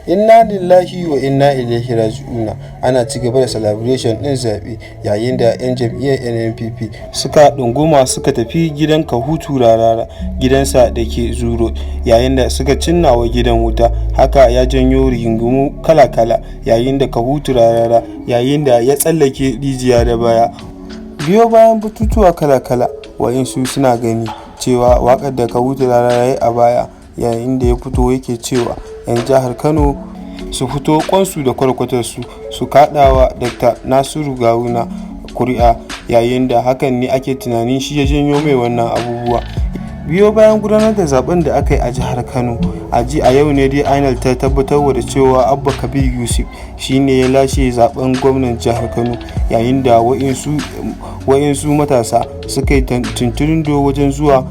Inna lillahi wa inna ilaihi raji'una. Ana ci gaba da celebration ɗin zaɓe yayin da 'yan jam'iyyar NNPP suka ɗunguma suka tafi gidan Kahutu Rarara, gidansa da ke Zuro, yayin da suka cinna wa gidan wuta. Haka ya janyo rigingimu kala-kala yayin da Kahutu Rarara ya tsallake rijiya da baya. Biyo bayan batutuwa kala-kala, wa'insu suna gani cewa waƙar da Kahutu Rarara ya yi a baya yayin da ya fito yake cewa 'yan jihar Kano su fito kwansu da kwarkwatarsu su kaɗawa Dr. Nasiru Gawuna kuri'a, yayin da hakan ne ake tunanin shi ya janyo mai wannan abubuwa. Biyo bayan gudanar da zaben da aka yi a jihar Kano a yau ne dai INEC ta tabbatar da cewa Abba Kabir Yusuf shine ya lashe zaben gwamnan jihar Kano, yayin da wa'insu matasa suka yi tunturundo wajen zuwa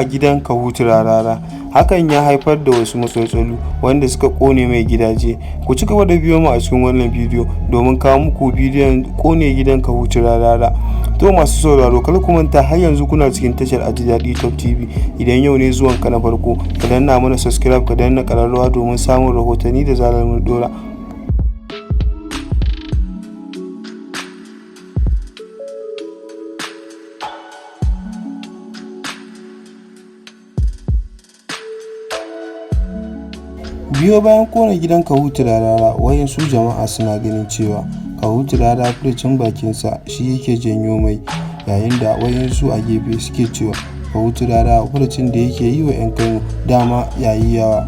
gidan Kahutu Rarara. Hakan ya haifar da wasu matsaloli wanda suka kone mai gidaje. Ku ci gaba da biyo mu a cikin wannan bidiyo domin kawo muku bidiyon kone gidan Kahutu Rarara. To masu sauraro, kar ku manta har yanzu kuna cikin tashar Aji Daɗi Top TV. Idan yau ne zuwan ka na farko, ka danna mana subscribe, ka danna ƙararrawa domin samun rahotanni da zarar mun dora. Biyo bayan kona gidan Kahutu Rarara, wayansu jama'a suna ganin cewa Kahutu Rarara furucin bakinsa shi yake janyo mai, yayin da wayansu a gefe suke cewa Kahutu Rarara furucin da yake yi wa 'yan Kano dama yayi yawa.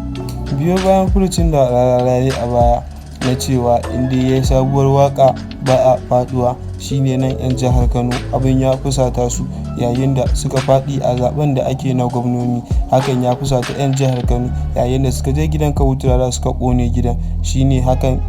Biyo bayan furucin da Rarara ya yi a baya na cewa inda ya yi sabuwar waka ba a faduwa, shine nan 'yan jihar Kano abin ya fusata su yayin da suka faɗi a zaben da ake na gwamnoni. Hakan ya fusata 'yan jihar Kano yayin da suka je gidan Kahutu Rarara suka kone gidan, shine hakan